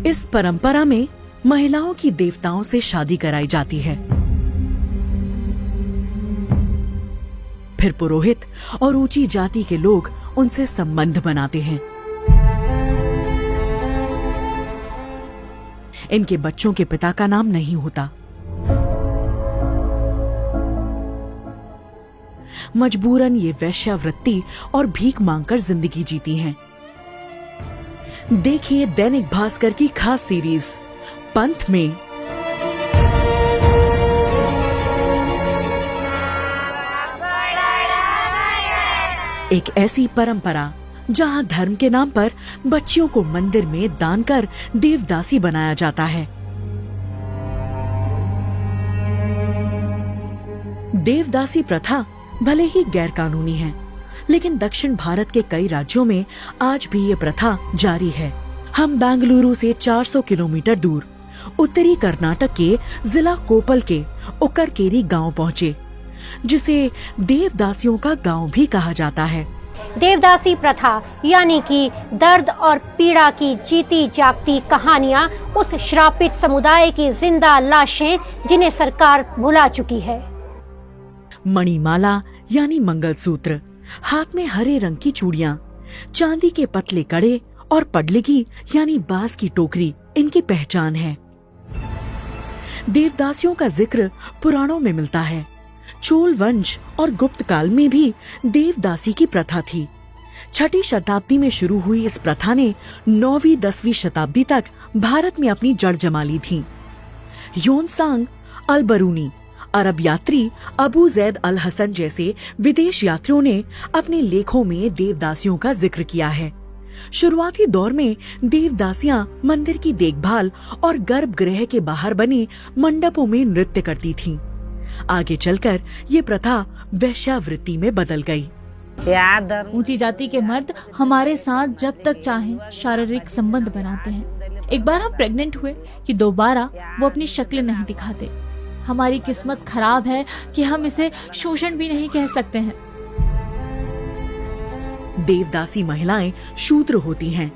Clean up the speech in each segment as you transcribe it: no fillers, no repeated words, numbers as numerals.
इस परंपरा में महिलाओं की देवताओं से शादी कराई जाती है। फिर पुरोहित और ऊंची जाति के लोग उनसे संबंध बनाते हैं। इनके बच्चों के पिता का नाम नहीं होता। मजबूरन ये वेश्यावृत्ति और भीख मांगकर जिंदगी जीती हैं। देखिए दैनिक भास्कर की खास सीरीज पंथ में। एक ऐसी परंपरा जहां धर्म के नाम पर बच्चियों को मंदिर में दान कर देवदासी बनाया जाता है। देवदासी प्रथा भले ही गैर कानूनी है, लेकिन दक्षिण भारत के कई राज्यों में आज भी ये प्रथा जारी है। हम बेंगलुरु से 400 किलोमीटर दूर उत्तरी कर्नाटक के जिला कोपल के उक्करकेरी गांव पहुँचे, जिसे देवदासियों का गांव भी कहा जाता है। देवदासी प्रथा यानी कि दर्द और पीड़ा की जीती जागती कहानियाँ उस श्रापित समुदाय की जिंदा लाशें जिन्हें सरकार भुला चुकी है। मणिमाला यानी मंगलसूत्र, हाथ में हरे रंग की चूड़ियां, चांदी के पतले कड़े और पडलिगी यानी बांस की टोकरी इनकी पहचान है। देवदासियों का जिक्र पुराणों में मिलता है। चोल वंश और गुप्त काल में भी देवदासी की प्रथा थी। 6वीं शताब्दी में शुरू हुई इस प्रथा ने 9वीं 10वीं शताब्दी तक भारत में अपनी जड़ जमा ली थी। योनसांग अल बरूनी, अरब यात्री अबू जैद अल हसन जैसे विदेश यात्रियों ने अपने लेखों में देवदासियों का जिक्र किया है। शुरुआती दौर में देवदासियां मंदिर की देखभाल और गर्भगृह के बाहर बने मंडपों में नृत्य करती थीं। आगे चलकर ये प्रथा वेश्यावृत्ति में बदल गई। ऊंची जाति के मर्द हमारे साथ जब तक चाहें शारीरिक संबंध बनाते हैं। एक बार हम प्रेग्नेंट हुए कि दोबारा वो अपनी शक्ल नहीं दिखाते। हमारी किस्मत खराब है कि हम इसे शोषण भी नहीं कह सकते हैं। देवदासी महिलाएं शूद्र होती हैं।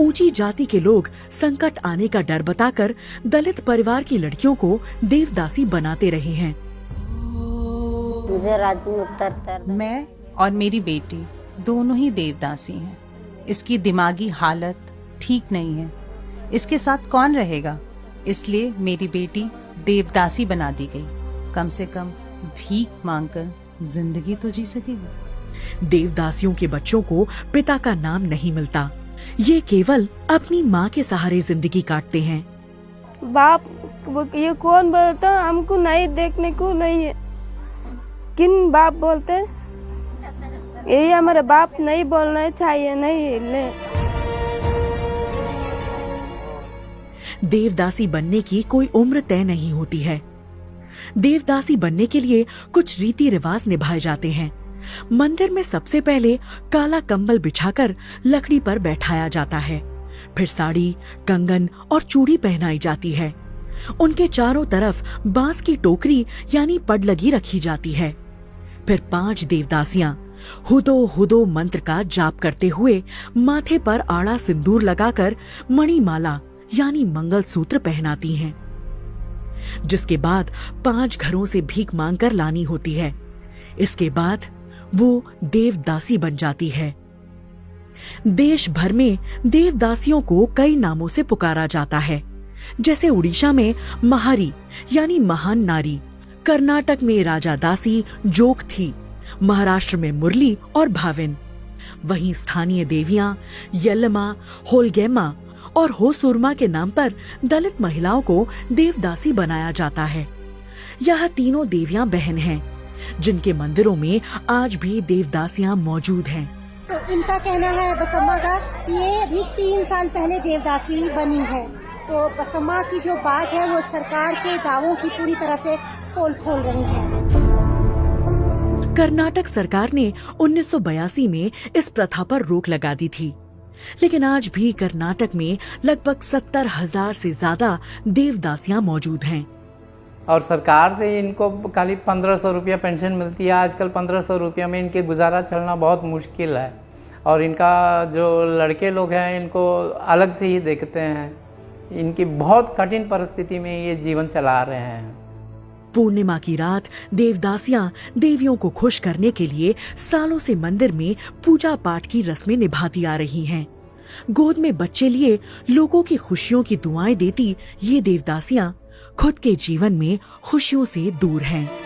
ऊंची जाति के लोग संकट आने का डर बताकर दलित परिवार की लड़कियों को देवदासी बनाते रहे हैं। मैं और मेरी बेटी दोनों ही देवदासी हैं। इसकी दिमागी हालत ठीक नहीं है। इसके साथ कौन रहेगा? इसलिए मेरी बेटी देवदासी बना दी गई। कम से कम भीख मांगकर जिंदगी तो जी सकेगी। देवदासियों के बच्चों को पिता का नाम नहीं मिलता। ये केवल अपनी माँ के सहारे जिंदगी काटते हैं। बाप ये कौन बोलता, हमको नहीं देखने को नहीं है। किन बाप बोलते? ये हमारे बाप नहीं बोलना चाहिए, नहीं ले। देवदासी बनने की कोई उम्र तय नहीं होती है। देवदासी बनने के लिए कुछ रीति रिवाज निभाए जाते हैं। मंदिर में सबसे पहले काला कंबल बिछाकर लकड़ी पर बैठाया जाता है। फिर साड़ी, कंगन और चूड़ी पहनाई जाती है। उनके चारों तरफ बांस की टोकरी यानी पडलगी रखी जाती है। फिर 5 देवदासियां हुदो हुदो मंत्र का जाप करते हुए माथे पर आड़ा सिंदूर लगाकर मणिमाला यानी मंगलसूत्र पहनाती हैं, जिसके बाद 5 घरों से भीख मांगकर लानी होती है। इसके बाद वो देवदासी बन जाती है। देश भर में देवदासियों को कई नामों से पुकारा जाता है, जैसे उड़ीसा में महारी यानी महान नारी, कर्नाटक में राजा दासी जोक थी, महाराष्ट्र में मुरली और भाविन। वहीं स्थानीय देवियां यल्लमा, होलगेमा और होसुरमा के नाम पर दलित महिलाओं को देवदासी बनाया जाता है। यह तीनों देवियां बहन हैं, जिनके मंदिरों में आज भी देवदासियां मौजूद हैं। तो इनका कहना है बसम्मा का कि ये अभी 3 साल पहले देवदासी बनी है। तो बसम्मा की जो बात है वो सरकार के दावों की पूरी तरह से पोल खोल रही है। कर्नाटक सरकार ने 1982 में इस प्रथा पर रोक लगा दी थी, लेकिन आज भी कर्नाटक में लगभग 70,000 से ज्यादा देवदासियां मौजूद हैं। और सरकार से इनको खाली 1500 रुपया पेंशन मिलती है। आजकल 1500 रुपया में इनके गुजारा चलना बहुत मुश्किल है। और इनका जो लड़के लोग हैं इनको अलग से ही देखते हैं। इनकी बहुत कठिन परिस्थिति में ये जीवन चला रहे हैं। पूर्णिमा की रात देवदासियां देवियों को खुश करने के लिए सालों से मंदिर में पूजा पाठ की रस्में निभाती आ रही हैं। गोद में बच्चे लिए लोगों की खुशियों की दुआएं देती ये देवदासियां खुद के जीवन में खुशियों से दूर हैं।